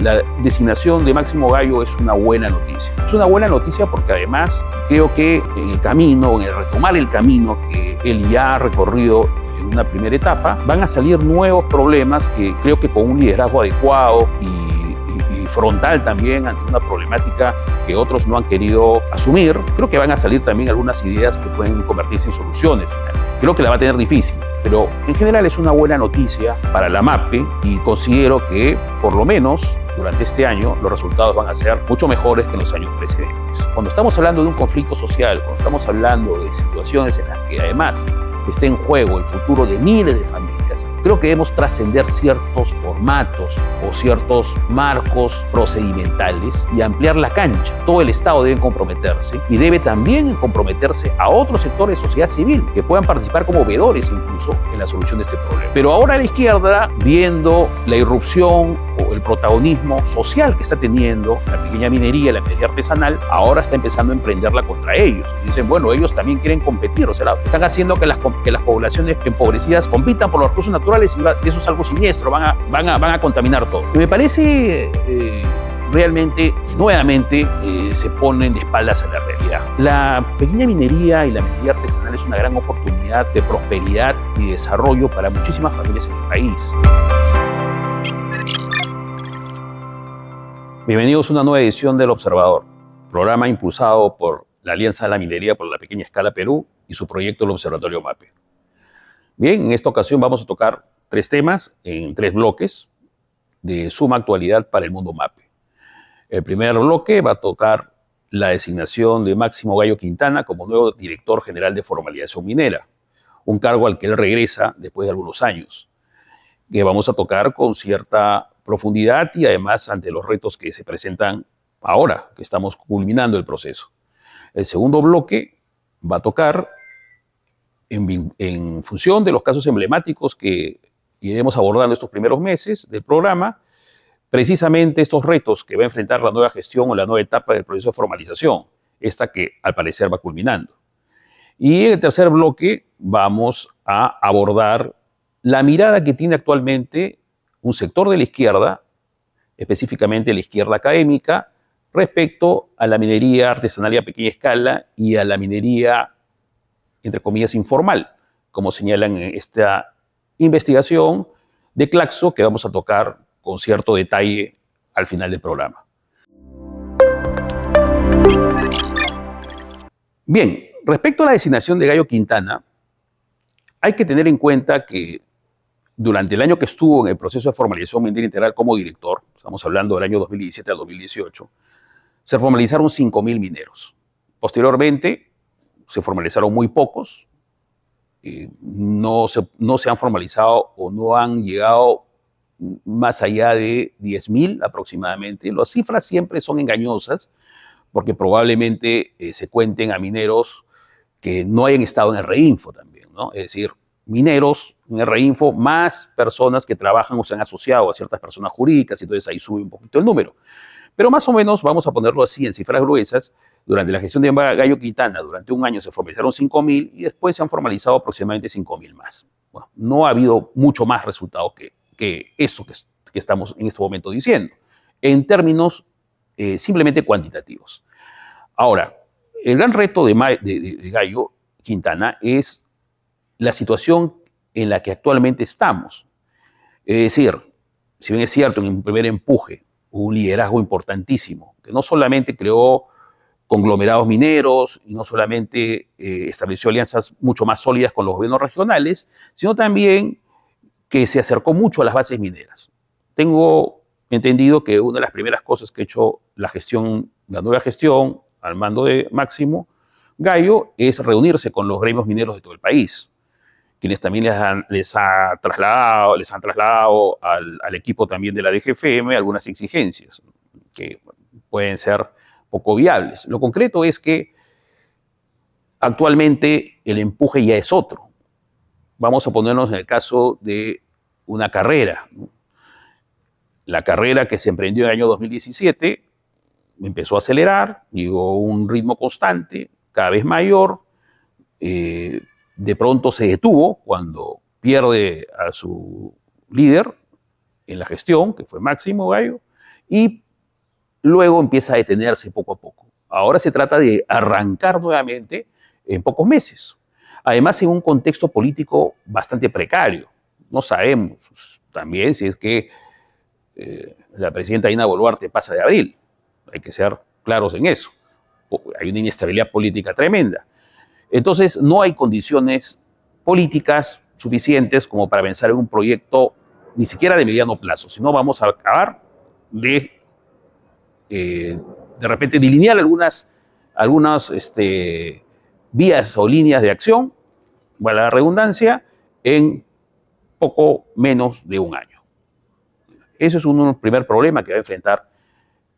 la designación de Máximo Gallo es una buena noticia. Es una buena noticia porque además creo que en el camino, en el retomar el camino que él ya ha recorrido en una primera etapa, van a salir nuevos problemas que creo que con un liderazgo adecuado y frontal también ante una problemática que otros no han querido asumir, creo que van a salir también algunas ideas que pueden convertirse en soluciones finalmente. Creo que la va a tener difícil, pero en general es una buena noticia para la MAPE y considero que por lo menos durante este año los resultados van a ser mucho mejores que en los años precedentes. Cuando estamos hablando de un conflicto social, cuando estamos hablando de situaciones en las que además está en juego el futuro de miles de familias, creo que debemos trascender ciertos formatos o ciertos marcos procedimentales y ampliar la cancha. Todo el Estado debe comprometerse y debe también comprometerse a otros sectores de sociedad civil que puedan participar como veedores incluso en la solución de este problema. Pero ahora la izquierda, viendo la irrupción o el protagonismo social que está teniendo la pequeña minería, la minería artesanal, ahora está empezando a emprenderla contra ellos. Y dicen, bueno, ellos también quieren competir, o sea, están haciendo que las poblaciones empobrecidas compitan por los recursos naturales y eso es algo siniestro, van a contaminar todo. Y me parece realmente, nuevamente, se ponen de espaldas a la realidad. La pequeña minería y la minería artesanal es una gran oportunidad de prosperidad y desarrollo para muchísimas familias en el país. Bienvenidos a una nueva edición del Observador, programa impulsado por la Alianza de la Minería por la Pequeña Escala Perú y su proyecto el Observatorio MAPE. Bien, en esta ocasión vamos a tocar 3 temas en 3 bloques de suma actualidad para el mundo MAPE. El primer bloque va a tocar la designación de Máximo Gallo Quintana como nuevo director general de Formalización Minera, un cargo al que él regresa después de algunos años, que vamos a tocar con cierta profundidad y además ante los retos que se presentan ahora, que estamos culminando el proceso. El segundo bloque va a tocar, en función de los casos emblemáticos que iremos abordando estos primeros meses del programa, precisamente estos retos que va a enfrentar la nueva gestión o la nueva etapa del proceso de formalización, esta que al parecer va culminando. Y en el tercer bloque vamos a abordar la mirada que tiene actualmente un sector de la izquierda, específicamente la izquierda académica, respecto a la minería artesanal y a pequeña escala y a la minería, entre comillas, informal, como señalan en esta investigación de Claxo, que vamos a tocar con cierto detalle al final del programa. Bien, respecto a la designación de Gallo Quintana, hay que tener en cuenta que durante el año que estuvo en el proceso de formalización minera integral como director, estamos hablando del año 2017 al 2018, se formalizaron 5.000 mineros. Posteriormente, se formalizaron muy pocos, no se han formalizado o no han llegado más allá de 10.000 aproximadamente. Las cifras siempre son engañosas porque probablemente se cuenten a mineros que no hayan estado en el REINFO también, ¿no? Es decir, mineros en el REINFO más personas que trabajan o se han asociado a ciertas personas jurídicas, y entonces ahí sube un poquito el número. Pero más o menos, vamos a ponerlo así en cifras gruesas, durante la gestión de Gallo Quintana, durante un año se formalizaron 5.000 y después se han formalizado aproximadamente 5.000 más. Bueno, no ha habido mucho más resultado que eso que estamos en este momento diciendo, en términos simplemente cuantitativos. Ahora, el gran reto de Gallo Quintana es la situación en la que actualmente estamos. Es decir, si bien es cierto, en un primer empuje hubo un liderazgo importantísimo, que no solamente creó conglomerados mineros y no solamente estableció alianzas mucho más sólidas con los gobiernos regionales, sino también que se acercó mucho a las bases mineras. Tengo entendido que una de las primeras cosas que ha hecho la nueva gestión al mando de Máximo Gallo es reunirse con los gremios mineros de todo el país, quienes también les han trasladado al equipo también de la DGFM algunas exigencias que pueden ser poco viables. Lo concreto es que actualmente el empuje ya es otro. Vamos a ponernos en el caso de una carrera, ¿no? La carrera que se emprendió en el año 2017 empezó a acelerar, llegó a un ritmo constante, cada vez mayor. De pronto se detuvo cuando pierde a su líder en la gestión, que fue Máximo Gallo, y luego empieza a detenerse poco a poco. Ahora se trata de arrancar nuevamente en pocos meses. Además, en un contexto político bastante precario. No sabemos también si es que la presidenta Dina Boluarte pasa de abril. Hay que ser claros en eso. Hay una inestabilidad política tremenda. Entonces, no hay condiciones políticas suficientes como para pensar en un proyecto ni siquiera de mediano plazo, sino vamos a acabar de repente delinear algunas vías o líneas de acción, para la redundancia, en poco menos de un año. Ese es un primer problema que va a enfrentar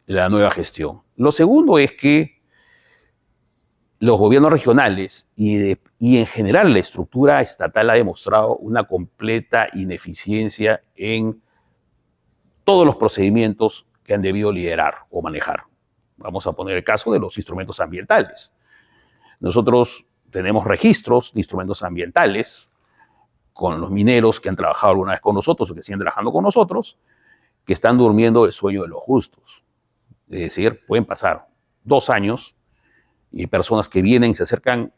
la nueva gestión. Lo segundo es que los gobiernos regionales y en general la estructura estatal ha demostrado una completa ineficiencia en todos los procedimientos que han debido liderar o manejar. Vamos a poner el caso de los instrumentos ambientales. Nosotros tenemos registros de instrumentos ambientales con los mineros que han trabajado alguna vez con nosotros o que siguen trabajando con nosotros, que están durmiendo el sueño de los justos. Es decir, pueden pasar 2 años y personas que vienen y se acercan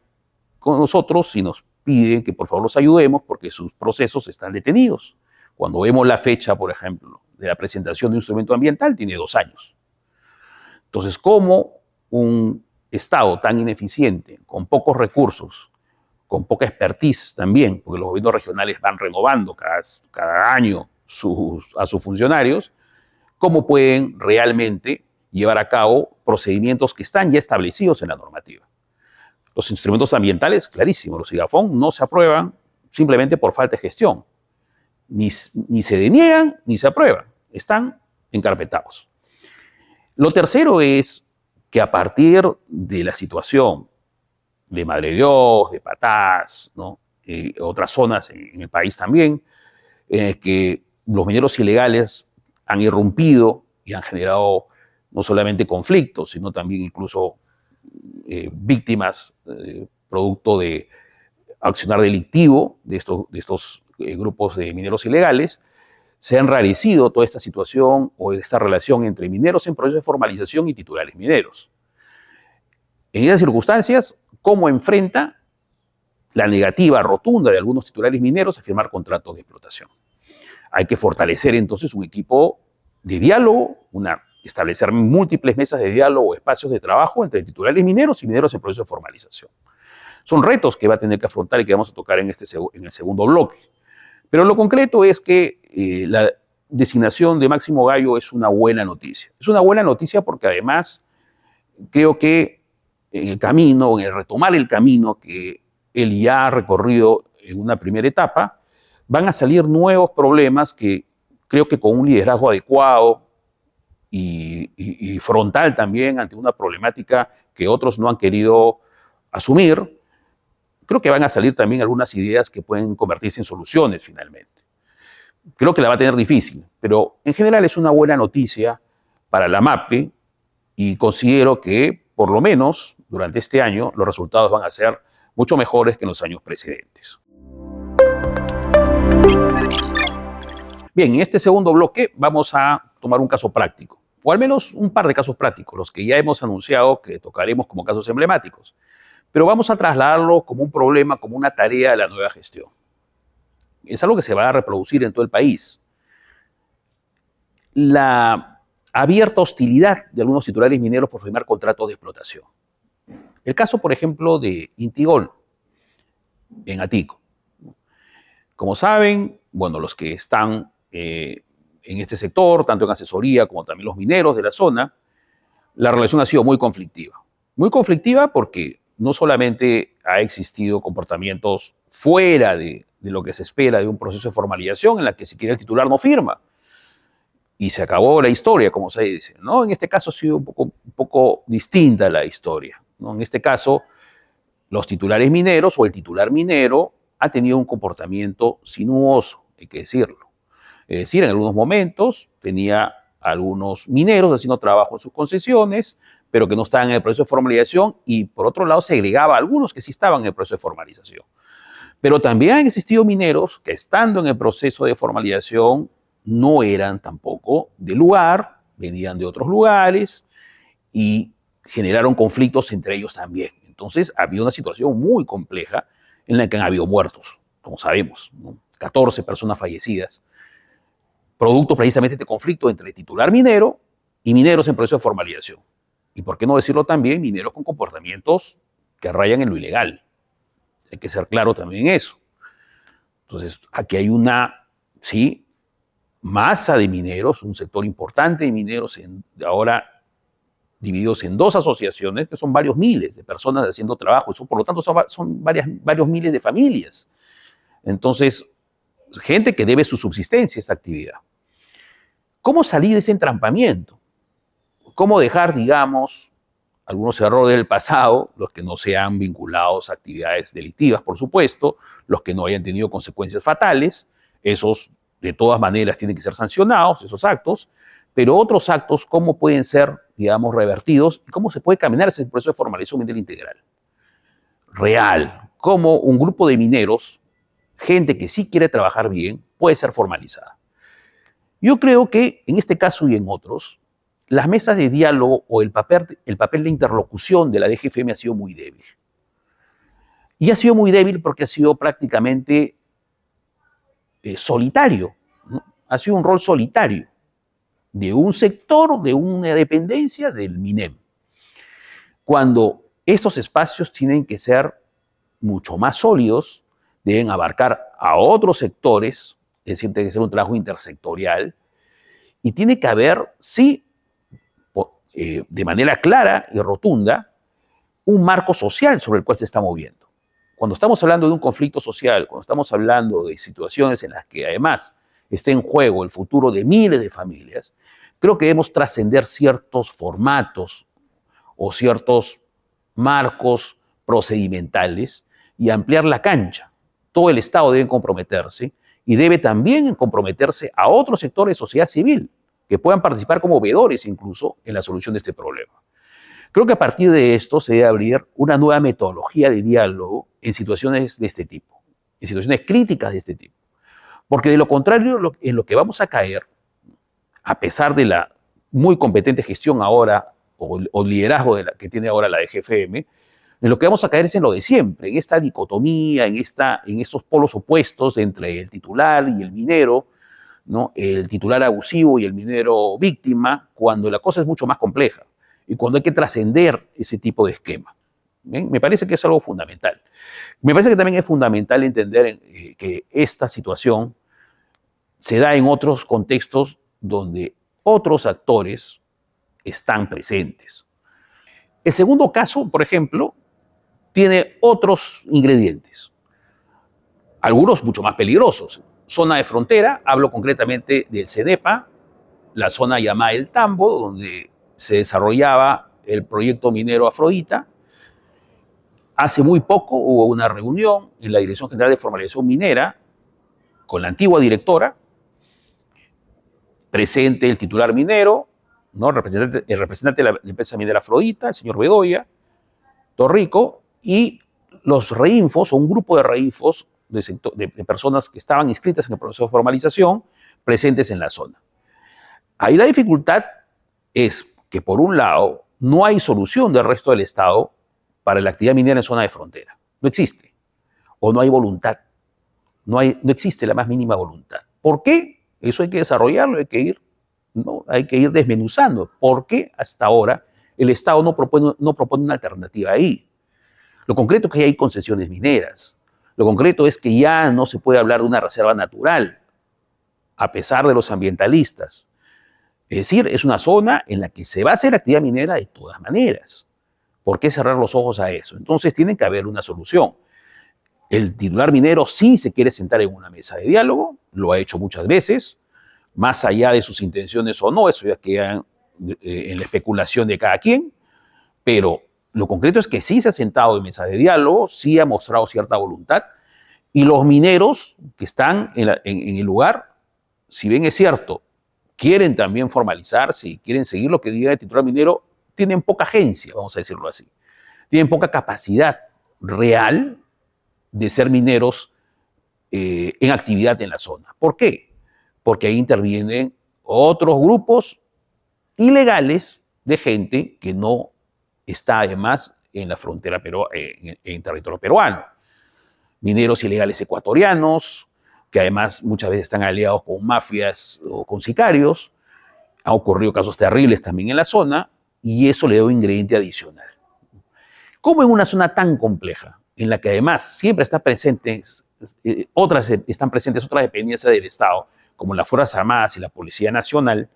con nosotros y nos piden que por favor los ayudemos porque sus procesos están detenidos. Cuando vemos la fecha, por ejemplo, de la presentación de un instrumento ambiental, tiene 2 años. Entonces, ¿cómo un Estado tan ineficiente, con pocos recursos, con poca expertise también, porque los gobiernos regionales van renovando cada año a sus funcionarios, cómo pueden realmente llevar a cabo procedimientos que están ya establecidos en la normativa? Los instrumentos ambientales, clarísimo, los IGAFON no se aprueban simplemente por falta de gestión. Ni se deniegan ni se aprueban, están encarpetados. Lo tercero es que a partir de la situación de Madre de Dios, de Patás, ¿no? Otras zonas en el país también, que los mineros ilegales han irrumpido y han generado no solamente conflictos, sino también incluso víctimas producto de accionar delictivo de estos grupos de mineros ilegales. Se ha enrarecido toda esta situación o esta relación entre mineros en proceso de formalización y titulares mineros. En esas circunstancias, ¿cómo enfrenta la negativa rotunda de algunos titulares mineros a firmar contratos de explotación? Hay que fortalecer entonces un equipo de diálogo, establecer múltiples mesas de diálogo, espacios de trabajo entre titulares mineros y mineros en proceso de formalización. Son retos que va a tener que afrontar y que vamos a tocar en el segundo bloque. Pero lo concreto es que la designación de Máximo Gallo es una buena noticia. Es una buena noticia porque además creo que en el retomar el camino que él ya ha recorrido en una primera etapa, van a salir nuevos problemas que creo que con un liderazgo adecuado y frontal también ante una problemática que otros no han querido asumir, creo que van a salir también algunas ideas que pueden convertirse en soluciones finalmente. Creo que la va a tener difícil, pero en general es una buena noticia para la MAPE y considero que por lo menos durante este año los resultados van a ser mucho mejores que en los años precedentes. Bien, en este segundo bloque vamos a tomar un caso práctico, o al menos un par de casos prácticos, los que ya hemos anunciado que tocaremos como casos emblemáticos. Pero vamos a trasladarlo como un problema, como una tarea de la nueva gestión. Es algo que se va a reproducir en todo el país. La abierta hostilidad de algunos titulares mineros por firmar contratos de explotación. El caso, por ejemplo, de Intigol, en Atico. Como saben, bueno, los que están en este sector, tanto en asesoría como también los mineros de la zona, la relación ha sido muy conflictiva. Muy conflictiva porque no solamente ha existido comportamientos fuera de lo que se espera de un proceso de formalización en la que siquiera el titular no firma y se acabó la historia, como se dice, ¿no? En este caso ha sido un poco distinta la historia, ¿no? En este caso, los titulares mineros o el titular minero ha tenido un comportamiento sinuoso, hay que decirlo. Es decir, en algunos momentos tenía algunos mineros haciendo trabajo en sus concesiones, pero que no estaban en el proceso de formalización, y por otro lado segregaba a algunos que sí estaban en el proceso de formalización. Pero también han existido mineros que estando en el proceso de formalización no eran tampoco del lugar, venían de otros lugares y generaron conflictos entre ellos también. Entonces había una situación muy compleja en la que han habido muertos, como sabemos, ¿no? 14 personas fallecidas, producto precisamente de este conflicto entre titular minero y mineros en proceso de formalización. Y por qué no decirlo también, mineros con comportamientos que rayan en lo ilegal. Hay que ser claro también en eso. Entonces, aquí hay una, sí, masa de mineros, un sector importante de mineros ahora divididos en dos asociaciones, que son varios miles de personas haciendo trabajo, eso, por lo tanto son varios miles de familias. Entonces, gente que debe su subsistencia a esta actividad. ¿Cómo salir de ese entrampamiento? ¿Cómo dejar, digamos, algunos errores del pasado, los que no sean vinculados a actividades delictivas, por supuesto, los que no hayan tenido consecuencias fatales, esos de todas maneras tienen que ser sancionados, esos actos, pero otros actos, ¿cómo pueden ser, digamos, revertidos? ¿Y cómo se puede caminar ese proceso de formalización minera integral? Real, cómo un grupo de mineros, gente que sí quiere trabajar bien, puede ser formalizada. Yo creo que en este caso y en otros, las mesas de diálogo o el papel de interlocución de la DGFM ha sido muy débil. Y ha sido muy débil porque ha sido prácticamente solitario, ¿no? Ha sido un rol solitario de un sector, de una dependencia del MINEM. Cuando estos espacios tienen que ser mucho más sólidos, deben abarcar a otros sectores, es decir, tiene que ser un trabajo intersectorial, y tiene que haber, sí, de manera clara y rotunda, un marco social sobre el cual se está moviendo. Cuando estamos hablando de un conflicto social, cuando estamos hablando de situaciones en las que además está en juego el futuro de miles de familias, creo que debemos trascender ciertos formatos o ciertos marcos procedimentales y ampliar la cancha. Todo el Estado debe comprometerse y debe también comprometerse a otros sectores de sociedad civil que puedan participar como veedores incluso en la solución de este problema. Creo que a partir de esto se debe abrir una nueva metodología de diálogo en situaciones de este tipo, en situaciones críticas de este tipo. Porque de lo contrario, en lo que vamos a caer, a pesar de la muy competente gestión ahora o liderazgo que tiene ahora la DGFM, en lo que vamos a caer es en lo de siempre, en esta dicotomía, en estos polos opuestos entre el titular y el minero, ¿no? El titular abusivo y el minero víctima, cuando la cosa es mucho más compleja y cuando hay que trascender ese tipo de esquema. ¿Bien? Me parece que es algo fundamental. Me parece que también es fundamental entender que esta situación se da en otros contextos donde otros actores están presentes. El segundo caso, por ejemplo, tiene otros ingredientes, algunos mucho más peligrosos. Zona de frontera, hablo concretamente del CEDEPA, la zona llamada El Tambo, donde se desarrollaba el proyecto minero Afrodita. Hace muy poco hubo una reunión en la Dirección General de Formalización Minera con la antigua directora, presente el titular minero, ¿no? el representante de la empresa minera Afrodita, el señor Bedoya, Torrico, y los reinfos, o un grupo de reinfos de personas que estaban inscritas en el proceso de formalización, presentes en la zona. Ahí la dificultad es que, por un lado, no hay solución del resto del Estado para la actividad minera en zona de frontera. No existe. O no hay voluntad. No existe la más mínima voluntad. ¿Por qué? Eso hay que desarrollarlo, hay que ir desmenuzando. ¿Por qué hasta ahora el Estado no propone una alternativa ahí? Lo concreto es que hay concesiones mineras. Lo concreto es que ya no se puede hablar de una reserva natural, a pesar de los ambientalistas. Es decir, es una zona en la que se va a hacer actividad minera de todas maneras. ¿Por qué cerrar los ojos a eso? Entonces tiene que haber una solución. El titular minero sí se quiere sentar en una mesa de diálogo, lo ha hecho muchas veces, más allá de sus intenciones o no, eso ya queda en la especulación de cada quien, pero lo concreto es que sí se ha sentado en mesa de diálogo, sí ha mostrado cierta voluntad, y los mineros que están en el lugar, si bien es cierto, quieren también formalizarse y quieren seguir lo que diga el titular minero, tienen poca agencia, vamos a decirlo así. Tienen poca capacidad real de ser mineros en actividad en la zona. ¿Por qué? Porque ahí intervienen otros grupos ilegales de gente que no está además en la frontera, en territorio peruano. Mineros ilegales ecuatorianos, que además muchas veces están aliados con mafias o con sicarios. Han ocurrido casos terribles también en la zona y eso le da un ingrediente adicional. Como en una zona tan compleja, en la que además siempre están presentes otras dependencias del Estado, como las Fuerzas Armadas y la Policía Nacional,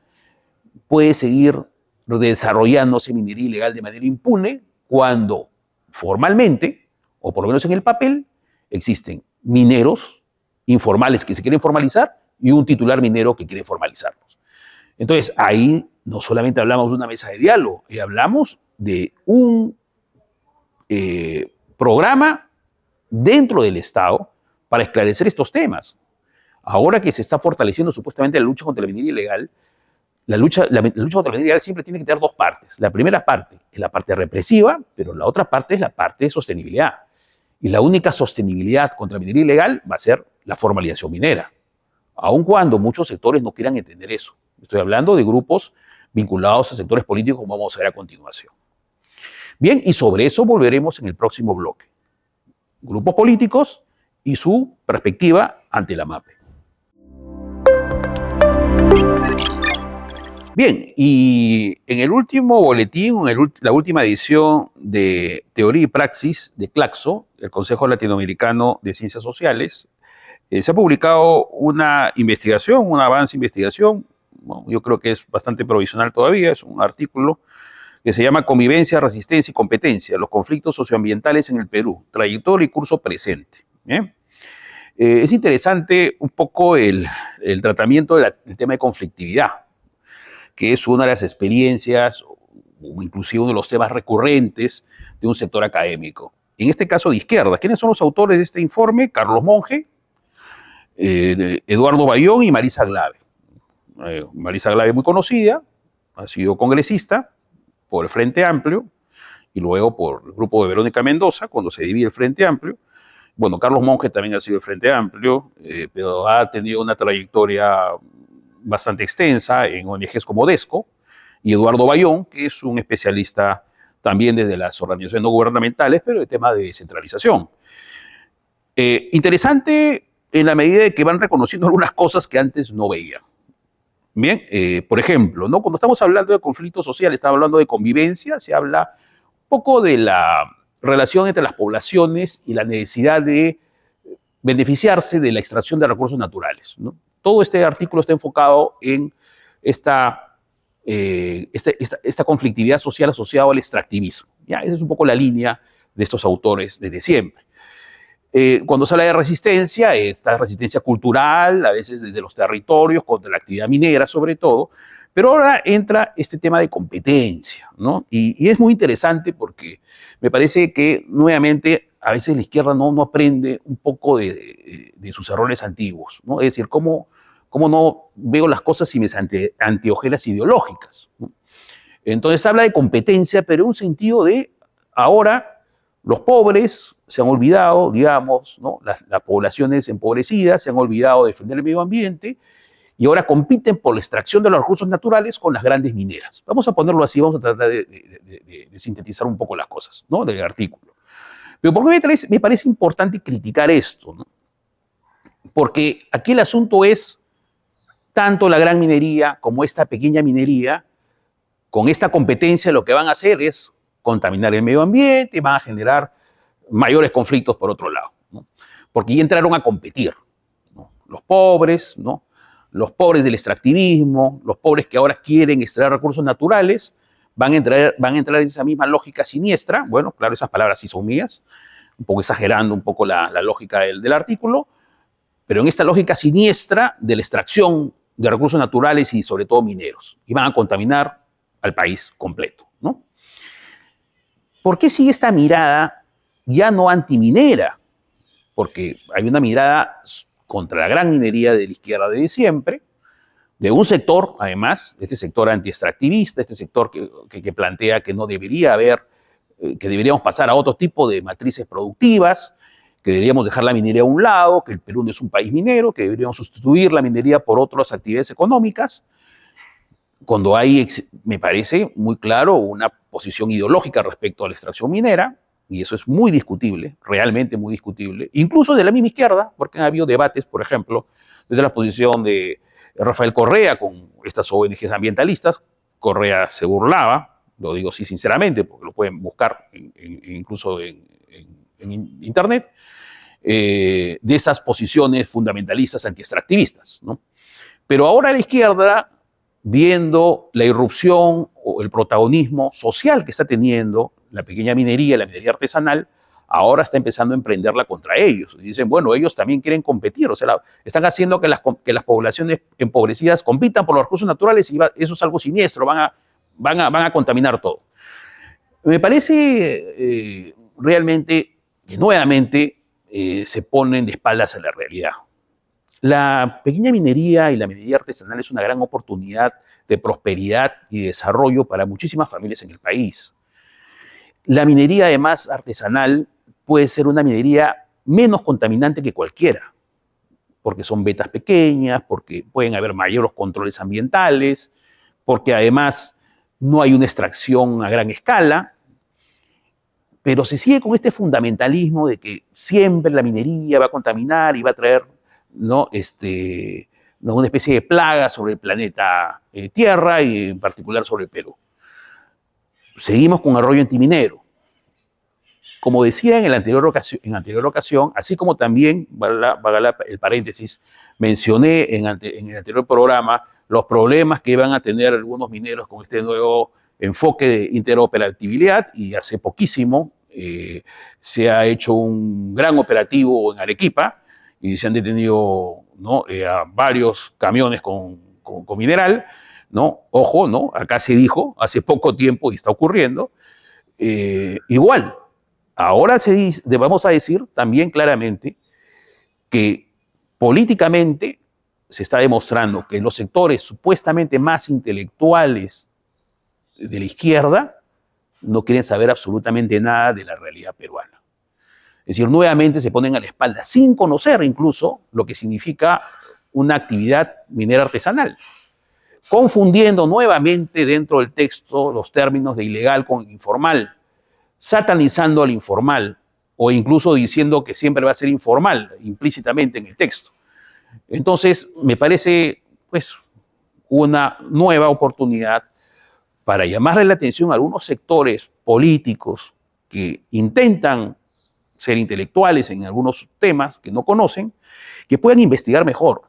puede seguir desarrollándose minería ilegal de manera impune cuando formalmente, o por lo menos en el papel, existen mineros informales que se quieren formalizar y un titular minero que quiere formalizarlos. Entonces, ahí no solamente hablamos de una mesa de diálogo, hablamos de un programa dentro del Estado para esclarecer estos temas. Ahora que se está fortaleciendo supuestamente la lucha contra la minería ilegal, la lucha contra la minería ilegal siempre tiene que tener dos partes. La primera parte es la parte represiva, pero la otra parte es la parte de sostenibilidad. Y la única sostenibilidad contra la minería ilegal va a ser la formalización minera, aun cuando muchos sectores no quieran entender eso. Estoy hablando de grupos vinculados a sectores políticos, como vamos a ver a continuación. Bien, y sobre eso volveremos en el próximo bloque. Grupos políticos y su perspectiva ante la MAPE. Bien, y en el último boletín, la última edición de Teoría y Praxis de CLACSO, el Consejo Latinoamericano de Ciencias Sociales, se ha publicado una investigación, un avance de investigación, bueno, yo creo que es bastante provisional todavía, es un artículo que se llama Convivencia, Resistencia y Competencia, los conflictos socioambientales en el Perú, trayectoria y curso presente. Es interesante un poco el tratamiento del tema de conflictividad, que es una de las experiencias o inclusive uno de los temas recurrentes de un sector académico. En este caso de izquierda. ¿Quiénes son los autores de este informe? Carlos Monge, Eduardo Bayón y Marisa Glave. Marisa Glave muy conocida, ha sido congresista por el Frente Amplio y luego por el grupo de Verónica Mendoza, cuando se divide el Frente Amplio. Bueno, Carlos Monge también ha sido del Frente Amplio, pero ha tenido una trayectoria bastante extensa en ONGs como DESCO, y Eduardo Bayón, que es un especialista también desde las organizaciones no gubernamentales, pero de tema de descentralización. Interesante en la medida de que van reconociendo algunas cosas que antes no veían. Bien, por ejemplo, ¿no? Cuando estamos hablando de conflicto social, estamos hablando de convivencia, se habla un poco de la relación entre las poblaciones y la necesidad de beneficiarse de la extracción de recursos naturales, ¿no? Todo este artículo está enfocado en esta conflictividad social asociada al extractivismo. ¿Ya? Esa es un poco la línea de estos autores desde siempre. Cuando se habla de resistencia, esta resistencia cultural, a veces desde los territorios, contra la actividad minera sobre todo, pero ahora entra este tema de competencia, ¿no? Y es muy interesante porque me parece que nuevamente a veces la izquierda no aprende un poco de sus errores antiguos, ¿no? Es decir, cómo no veo las cosas sin mis anteojeras ideológicas, ¿no? Entonces habla de competencia, pero en un sentido de ahora los pobres se han olvidado, digamos, ¿no? Las poblaciones empobrecidas se han olvidado de defender el medio ambiente y ahora compiten por la extracción de los recursos naturales con las grandes mineras. Vamos a ponerlo así, vamos a tratar de sintetizar un poco las cosas, ¿no? Del artículo. Pero ¿por qué me parece importante criticar esto, ¿no? Porque aquí el asunto es tanto la gran minería como esta pequeña minería, con esta competencia lo que van a hacer es contaminar el medio ambiente y van a generar mayores conflictos por otro lado, ¿no? Porque ya entraron a competir, ¿no? Los pobres, ¿no? Los pobres del extractivismo, los pobres que ahora quieren extraer recursos naturales, van a entrar en esa misma lógica siniestra. Bueno, claro, esas palabras sí son mías, un poco exagerando un poco la lógica del artículo, pero en esta lógica siniestra de la extracción de recursos naturales y sobre todo mineros, y van a contaminar al país completo, ¿no? ¿Por qué sigue esta mirada ya no antiminera? Porque hay una mirada contra la gran minería de la izquierda desde siempre, de un sector, además, este sector anti-extractivista, este sector que plantea que no debería haber, que deberíamos pasar a otro tipo de matrices productivas, que deberíamos dejar la minería a un lado, que el Perú no es un país minero, que deberíamos sustituir la minería por otras actividades económicas. cuando hay, me parece muy claro, una posición ideológica respecto a la extracción minera, y eso es muy discutible, realmente muy discutible, incluso de la misma izquierda, porque han habido debates, por ejemplo, desde la posición de Rafael Correa con estas ONGs ambientalistas. Correa se burlaba, lo digo sí sinceramente, porque lo pueden buscar incluso en internet, de esas posiciones fundamentalistas antiextractivistas, ¿no? Pero ahora la izquierda, viendo la irrupción o el protagonismo social que está teniendo la pequeña minería, la minería artesanal, ahora está empezando a emprenderla contra ellos. Y dicen, bueno, ellos también quieren competir, o sea, están haciendo que las poblaciones empobrecidas compitan por los recursos naturales y eso es algo siniestro, van a contaminar todo. Me parece realmente que nuevamente se ponen de espaldas a la realidad. La pequeña minería y la minería artesanal es una gran oportunidad de prosperidad y desarrollo para muchísimas familias en el país. La minería, además, artesanal puede ser una minería menos contaminante que cualquiera, porque son vetas pequeñas, porque pueden haber mayores controles ambientales, porque además no hay una extracción a gran escala, pero se sigue con este fundamentalismo de que siempre la minería va a contaminar y va a traer una especie de plaga sobre el planeta Tierra y en particular sobre el Perú. Seguimos con el rollo antiminero. Como decía en la anterior ocasión, así como también, valga el paréntesis, mencioné en el anterior programa los problemas que iban a tener algunos mineros con este nuevo enfoque de interoperabilidad, y hace poquísimo se ha hecho un gran operativo en Arequipa y se han detenido, ¿no?, a varios camiones con mineral, ¿no? Ojo, ¿no? Acá se dijo hace poco tiempo y está ocurriendo. Igual, ahora vamos a decir también claramente que políticamente se está demostrando que los sectores supuestamente más intelectuales de la izquierda no quieren saber absolutamente nada de la realidad peruana. Es decir, nuevamente se ponen a la espalda, sin conocer incluso lo que significa una actividad minera artesanal, confundiendo nuevamente dentro del texto los términos de ilegal con informal, satanizando al informal, o incluso diciendo que siempre va a ser informal, implícitamente en el texto. Entonces, me parece, pues, una nueva oportunidad para llamarle la atención a algunos sectores políticos que intentan ser intelectuales en algunos temas que no conocen, que puedan investigar mejor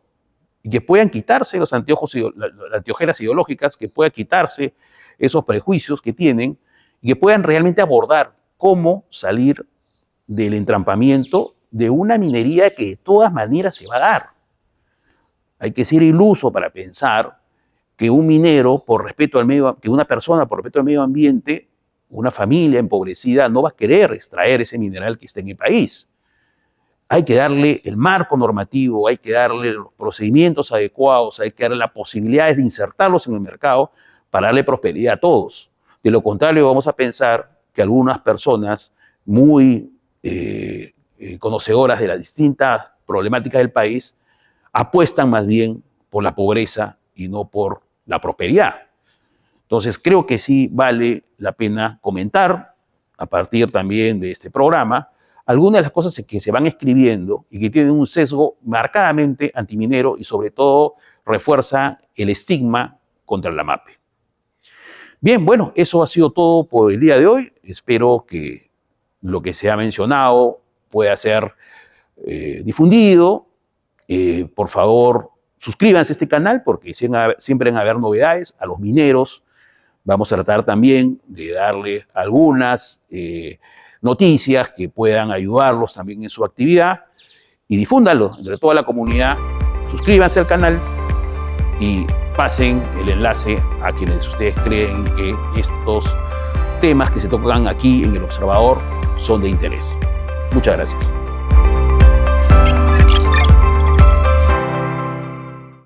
y que puedan quitarse los las anteojeras ideológicas, que puedan quitarse esos prejuicios que tienen y que puedan realmente abordar cómo salir del entrampamiento de una minería que de todas maneras se va a dar. Hay que ser iluso para pensar que un minero, que una persona por respeto al medio ambiente, una familia empobrecida, no va a querer extraer ese mineral que está en el país. Hay que darle el marco normativo, hay que darle los procedimientos adecuados, hay que darle las posibilidades de insertarlos en el mercado para darle prosperidad a todos. De lo contrario, vamos a pensar que algunas personas muy conocedoras de las distintas problemáticas del país apuestan más bien por la pobreza y no por la prosperidad. Entonces, creo que sí vale la pena comentar, a partir también de este programa, algunas de las cosas que se van escribiendo y que tienen un sesgo marcadamente antiminero y sobre todo refuerza el estigma contra la MAPE. Bien, bueno, eso ha sido todo por el día de hoy. Espero que lo que se ha mencionado pueda ser difundido. Por favor, suscríbanse a este canal porque siempre van a haber novedades. A los mineros vamos a tratar también de darle algunas noticias que puedan ayudarlos también en su actividad, y difúndanlo entre toda la comunidad. Suscríbanse al canal y pasen el enlace a quienes ustedes creen que estos temas que se tocan aquí en El Observador son de interés. Muchas gracias.